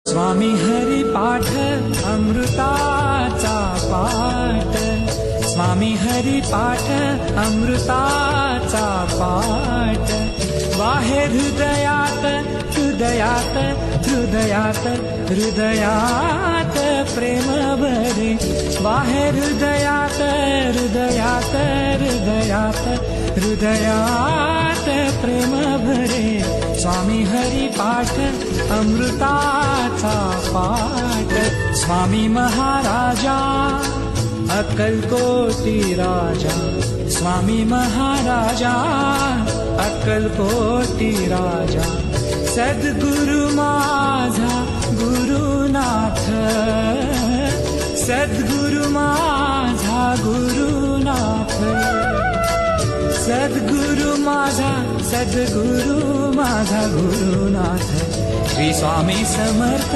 स्वामी हरी पाठ अमृताचा पाठ, स्वामी हरी पाठ अमृताचा पाठ, वाहे हृदयात हृदयात हृदयात हृदयात प्रेम भरे, वाहे हृदयात हृदयात हृदयात हृदयात प्रेम भरे, स्वामी हरी पाठ अमृताचा पाठ। स्वामी महाराजा अक्कलकोटी राजा, स्वामी महाराजा अक्कलकोटी राजा, सद्गुरु माझा गुरुनाथ, सद्गुरु माझा गुरुनाथ, सद्गुरु माझा सद्गुरु माझा गुरुनाथ, श्री स्वामी समर्थ।